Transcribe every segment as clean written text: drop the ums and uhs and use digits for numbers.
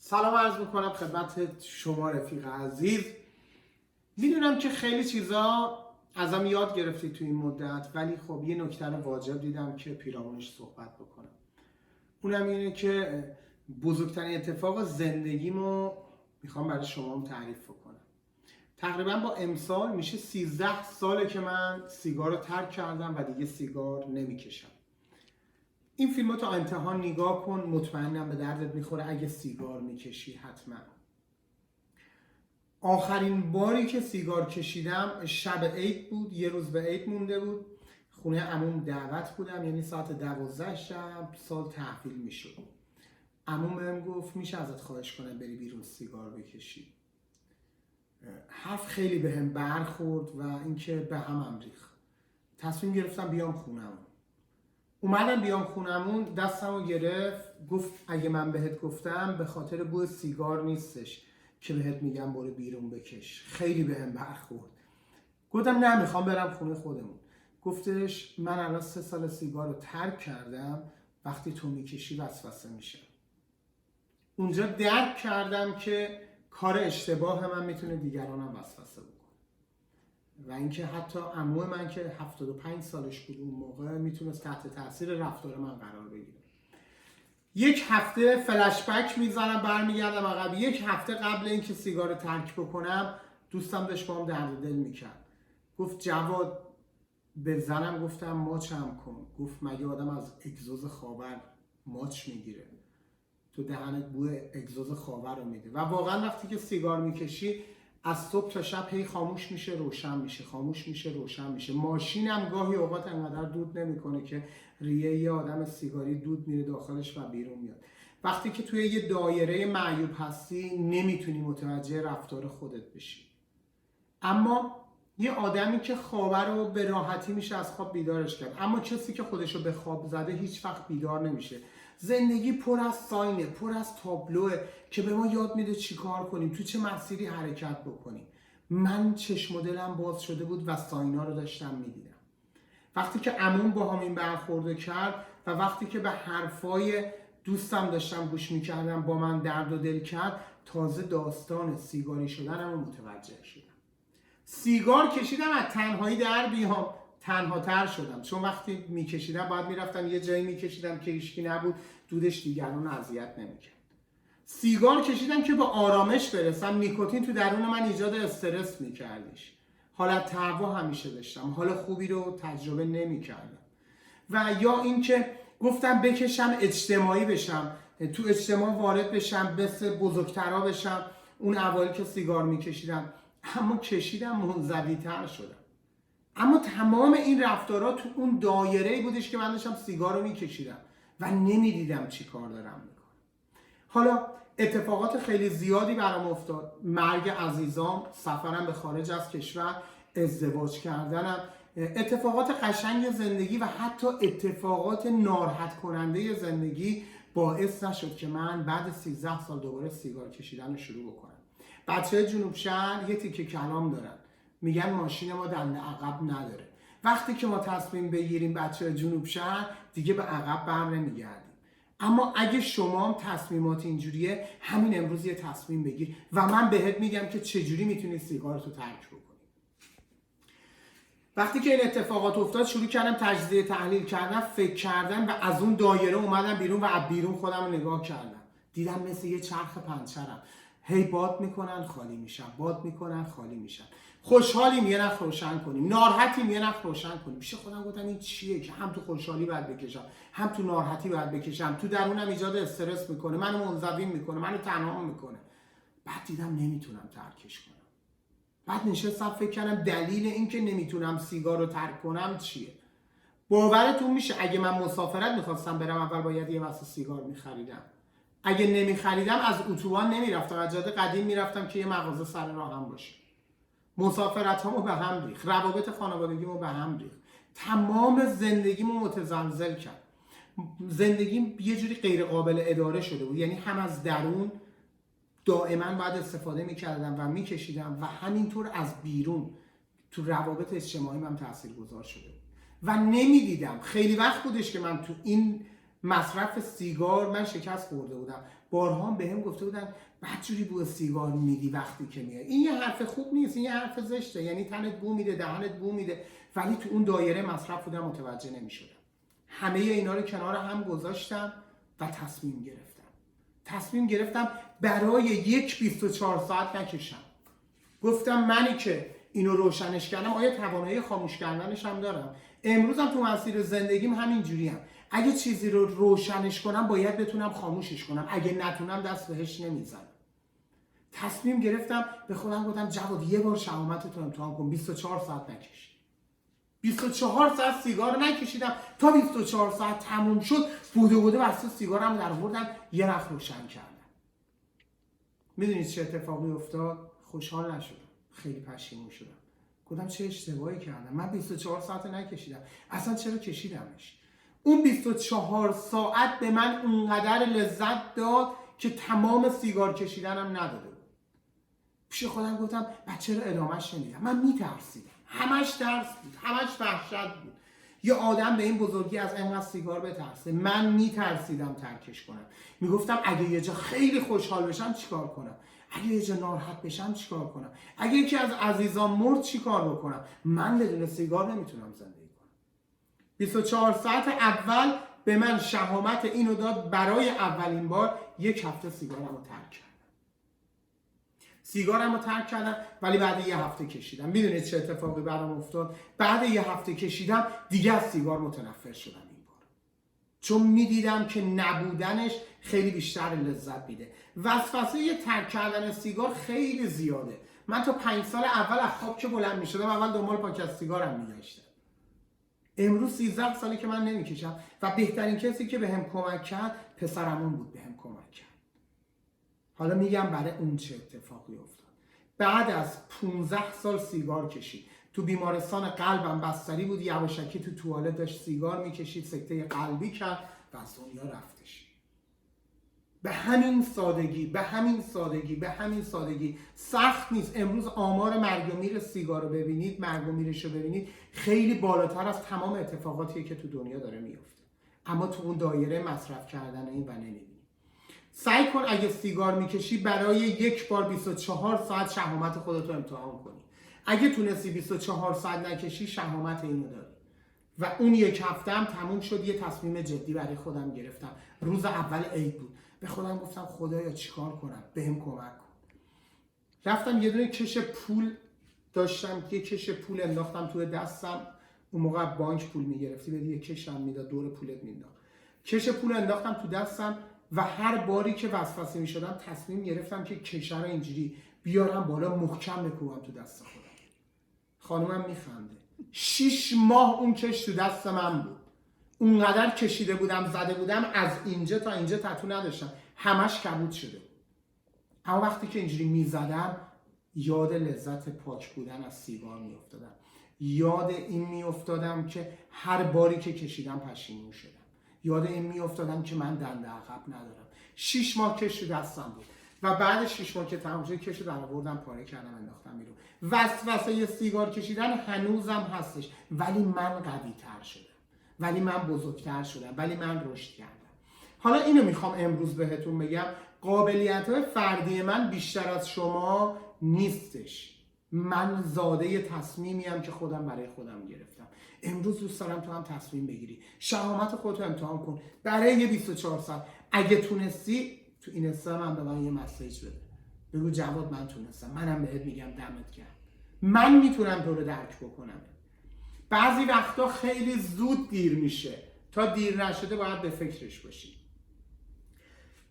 سلام عرض میکنم خدمت شما رفیق عزیز. میدونم که خیلی چیزا ازم یاد گرفتی تو این مدت، ولی خب یه نکته رو واجب دیدم که پیرامونش صحبت بکنم. اونم اینه که بزرگترین اتفاق زندگیمو میخوام برای شما تعریف بکنم. تقریبا با امسال میشه 13 ساله که من سیگار رو ترک کردم و دیگه سیگار نمیکشم. این فیلم رو تا انتها نگاه کن، مطمئنم به دردت میخوره. اگه سیگار میکشی حتما. آخرین باری که سیگار کشیدم شب عید بود، یه روز به عید مونده بود. خونه عموم دعوت بودم، یعنی ساعت 12 شب سال تحویل میشد. عموم بهم گفت میشه ازت خواهش کنم بری بیرون سیگار بکشی. حرف خیلی بهم برخورد و اینکه به هم ریخت. تصمیم گرفتم بیام خونمون. اومدم بیام خونمون، دستمو گرفت، گفت اگه من بهت گفتم به خاطر بوی سیگار نیستش که بهت میگم برو بیرون بکش. خیلی بهم برخورد. گفتم نه، میخوام برم خونه خودمون. گفتش من الان 3 سال سیگار رو ترک کردم، وقتی تو میکشی وسوسه میشه. اونجا درک کردم که کار اشتباه من میتونه دیگرانم وسوسه بکنه و اینکه حتی عمو من که 75 سالش بود اون موقع میتونست تحت تاثیر رفتار من قرار بگیره. یک هفته فلش بک میزنم، برمیگردم عقب. یک هفته قبل اینکه سیگار ترک بکنم دوستم داشت با هم درد دل میکرد. گفت جواد، به زنم گفتم ماچم کن. گفت مگه آدم از اگزوز خاور ماچ میگیره؟ تو دهنت بوی اگزوز خاور رو میده. و واقعا وقتی که سیگار میکشی از صبح تا شب هی خاموش میشه روشن میشه، خاموش میشه روشن میشه. ماشینم گاهی اوقات انقدر دود نمیکنه که ریه یه آدم سیگاری دود میره داخلش و بیرون میاد. وقتی که توی یه دایره معیوب هستی نمیتونی متوجه رفتار خودت بشی. اما یه آدمی که خوابه رو به راحتی میشه از خواب بیدارش کرد، اما کسی که خودشو به خواب زده هیچ وقت بیدار نمیشه. زندگی پر از ساینه، پر از تابلوه که به ما یاد میده چی کار کنیم، تو چه مسیری حرکت بکنیم. من چشم و دلم باز شده بود و ساینا رو داشتم میدیدم. وقتی که عموم با هم این برخورده کرد و وقتی که به حرفای دوستم داشتم گوش میکردم با من درد و دل کرد، تازه داستان سیگاری شدنم رو متوجه شدم. سیگار کشیدم از تنهایی در بیام، تنها تر شدم. چون وقتی میکشیدم باید میرفتم یه جایی میکشیدم که هیچکی نبود، دودش دیگران اذیت نمیکرد. سیگار کشیدم که به آرامش برسم. نیکوتین تو درون من ایجاد استرس میکردش. حالت تهوع همیشه داشتم، حال خوبی رو تجربه نمیکردم. و یا اینکه گفتم بکشم اجتماعی بشم، تو اجتماع وارد بشم، مثل بزرگترا بشم. اون اوایل که سیگار میکشیدم، اما کشیدم منزوی تر شدم. اما تمام این رفتارها تو اون دایره‌ای بودش که من داشتم سیگار رو میکشیدم و نمیدیدم چی کار دارم میکنم. حالا اتفاقات خیلی زیادی برام افتاد. مرگ عزیزام، سفرم به خارج از کشور، ازدواج کردنم، اتفاقات قشنگ زندگی و حتی اتفاقات ناراحت کننده زندگی باعث نشد که من بعد 13 سال دوباره سیگار کشیدن رو شروع بکنم. بچه‌های جنوب شهر یه تیکه کلام دارن، میگن ماشین ما دنده عقب نداره. وقتی که ما تصمیم بگیریم بچه‌های جنوب شهر دیگه به عقب بر نمیگردیم. اما اگه شما هم تصمیمات اینجوریه، همین امروز یه تصمیم بگیر و من بهت میگم که چجوری میتونی سیگارتو ترک بکنی. وقتی که این اتفاقات افتاد شروع کردم تجزیه تحلیل کردن، فکر کردن و از اون دایره اومدم بیرون و از بیرون خودم رو نگاه کردم. دیدم مثل یه چرخ پنچرم، هی باد میکنن خالی میشن، باد میکنن خالی میشن. خوشحالیم یه نخ روشن کنیم، ناراحتیم یه نخ روشن کنیم. پیش خودم گفتم این چیه که هم تو خوشحالی باید بکشم هم تو ناراحتی باید بکشم؟ تو درونم ایجاد استرس میکنه، منو منزوی میکنه، منو تنها میکنه. بعد دیدم نمیتونم ترکش کنم. بعد نشستم فکر کردم دلیل این که نمیتونم سیگار رو ترک کنم چیه. باورتون میشه اگه من مسافرت میخواستم برم اول باید یه واسه سیگار میخریدم. اگه نمیخریدم از اتوبان نمیرفتم، از جاده قدیم میرفتم که یه مغازه سر راهم باشه. مسافرتامو به هم ریخت، روابط خانوادگیمو به هم ریخت، تمام زندگیمو متزلزل کرد. زندگیم یه جوری غیر قابل اداره شده بود. یعنی هم از درون دائما باید استفاده میکردم و میکشیدم و همینطور از بیرون تو روابط اجتماعی من تاثیرگذار شده بود و نمیدیدم. خیلی وقت بودش که من تو این مصرف سیگار من شکست خورده بودم بارها بهم گفته بودن بدجوری بو سیگار میدی وقتی که میای. این یه حرف خوب نیست، این یه حرف زشته، یعنی تنت بو میده، دهنت بو میده، ولی تو اون دایره مصرف بودم متوجه نمیشدم. همه اینا رو کنار هم گذاشتم و تصمیم گرفتم برای یک 24 ساعت نکشم. گفتم منی که اینو روشنش کردم، آیا توانایی خاموش کردنش هم دارم؟ امروزم تو مسیر زندگیم همین جوریم. اگه چیزی رو روشنش کنم باید بتونم خاموشش کنم، اگه نتونم دست بهش نمیزنم. تصمیم گرفتم، به خودم گفتم جواد یه بار شهامتت رو امتحان کن، 24 ساعت نکش. 24 ساعت سیگار نکشیدم تا 24 ساعت تموم شد، بوده بسته سیگارم در آوردم یه رخ روشن کردم. میدونید چه اتفاقی افتاد؟ خوشحال نشدم، خیلی پشیمون شدم. گفتم چه اشتباهی کردم، من 24 ساعت نکشیدم، اصلا چرا کشیدمش؟ اون 24 ساعت به من اونقدر لذت داد که تمام سیگار کشیدنم نداده بود. پیش خودم گفتم چرا ادامهش نمیدم؟ من میترسیدم، همش ترس بود، همش وحشت بود. یه آدم به این بزرگی از اینقدر سیگار بترسه؟ من میترسیدم ترکش کنم. میگفتم اگه یه جا خیلی خوشحال بشم چیکار کنم؟ اگه یه جا ناراحت بشم چیکار کنم؟ اگه یکی از عزیزان مرد چیکار بکنم؟ من بدون سیگار نمیتونم زندگی کنم. 24 ساعت اول به من شهامت اینو داد برای اولین بار یک هفته سیگارمو ترک کردم. ولی بعد یه هفته کشیدم. میدونید چه اتفاقی برام افتاد؟ بعد یه هفته کشیدم دیگه از سیگار متنفر شدم این بار، چون میدیدم که نبودنش خیلی بیشتر لذت میده. وسوسه یه ترک کردن سیگار خیلی زیاده. من تا 5 سال اول از خواب که بلند میشدم اول دنبال پاک از سیگارم میگشتم. امروز 13 ساله که من نمیکشم و بهترین کسی که بهم کمک کرد پسرمون بود، بهم کمک کرد. حالا میگم برای اون چه اتفاقی افتاد. بعد از 15 سال سیگار کشید، تو بیمارستان قلبم بستری بود، یواشکی تو توالت داشت سیگار میکشید، سکته قلبی کرد و از دنیا رفتش. به همین سادگی سخت نیست. امروز آمار مرگ و میر سیگار رو ببینید، مرگ و میرش رو ببینید، خیلی بالاتر از تمام اتفاقاتی که تو دنیا داره میفته، اما تو اون دایره مصرف کردن این و نمیبینی. سعی کن اگه سیگار میکشی برای یک بار 24 ساعت شهامت خودتو امتحان کنی. اگه تونستی 24 ساعت نکشی شهامت اینو داری. و اون یک هفته هم تموم شد. یه تصمیم جدی برای خودم گرفتم. روز اول عید بود. به خودم گفتم خدایا چیکار کنم؟ بهم کمک کن. رفتم یه دونه کش پول داشتم، یه کش پول انداختم توی دستم. اون موقع بانک پول میگرفتی، بدی یه کش هم میداد، دور پولت مینداخت. کش پول انداختم تو دستم و هر باری که وسوسه میشدم تصمیم گرفتم که کشه رو اینجوری بیارم بالا، محکم بکوبم تو دست خودم. خانومم میخنده. 6 ماه اون کش تو دست من بود. اونقدر کشیده بودم، زده بودم، از اینجا تا اینجا تتو نداشتم، همش کبود شده. اما وقتی که اینجوری میزدم یاد لذت پاک بودن از سیگار میافتادم. یاد این میافتادم که هر باری که کشیدم پشیمون شدم. یاد این میافتادم که من دنده عقب ندارم. 6 ماه کش تو دستم بود و بعد 6 ماه که تموم شد کشو در آوردم، پاره کردم، انداختم بیرون. وسوسه سیگار کشیدن هنوزم هستش، ولی من قوی تر شدم، ولی من بزرگتر شدم، ولی من رشد کردم. حالا اینو میخوام امروز بهتون بگم، قابلیت‌های فردی من بیشتر از شما نیستش. من زاده تصمیمیم که خودم برای خودم گرفتم. امروز دوست دارم تو هم تصمیم بگیری، شهامت خودتو امتحان کن برای یه 24 ساعت. اگه تونستی تو این من به من یه مسیج بده، بگو جواد من تونستم، منم بهت میگم دمت گرم، من میتونم تو رو درک بکنم. بعضی وقتا خیلی زود دیر میشه، تا دیر نشده باید به فکرش باشی.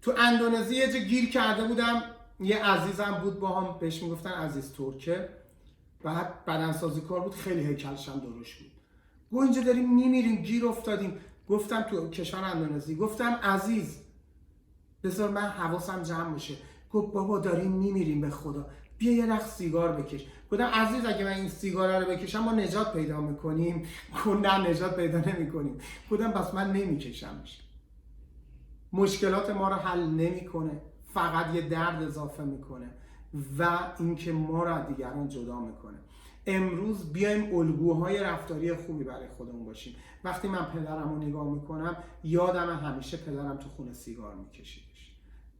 تو اندونزی یه جا گیر کرده بودم، یه عزیزم بود با هم، بهش میگفتن عزیز ترکه، بعد بدنسازی کار بود، خیلی هیکلش هم درشت بود. گفت اینجا داریم میمیریم، گیر افتادیم. گفتم تو کشور اندونزی، گفتم عزیز بذار من حواسم جمع باشه. گفت بابا داریم میمیریم به خدا، بیا یه رخ سیگار بکش. گفتم عزیز اگه من این سیگار رو بکشم ما نجات پیدا میکنیم؟ گفت نه نجات پیدا نمیکنیم. گفتم پس من نمیکشمش. مشکلات ما رو حل نمیکنه، فقط یه درد اضافه میکنه و اینکه ما رو از دیگران جدا میکنه. امروز بیایم الگوهای رفتاری خوبی برای خودمون باشیم. وقتی من پدرم رو نگاه میکنم یادم همیشه پدرم تو خونه سیگار میکشیدش.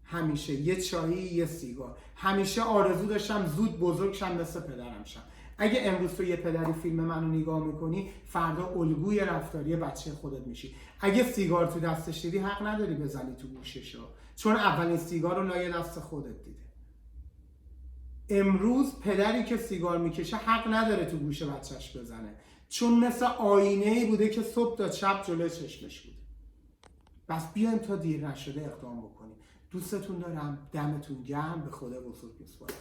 همیشه یه چایی یه سیگار. همیشه آرزو داشتم زود بزرگ شم مثل پدرم شم. اگه امروز تو یه پدری فیلم منو نگاه میکنی، فردا الگوی رفتاری بچه خودت میشی. اگه سیگار تو دستش دیدی، حق نداری بزنی تو گوشش، چون اولین سیگار رو لای دست خودت دیده. امروز پدری که سیگار میکشه حق نداره تو گوش بچهش بزنه، چون مثل آینه‌ای بوده که صبح تا شب جلوی چشمش بوده. بس بیایم تا دیر نشده اقدام بکنیم. دوستتون دارم، دمتون گرم، به خدا بزرگ میسپارم.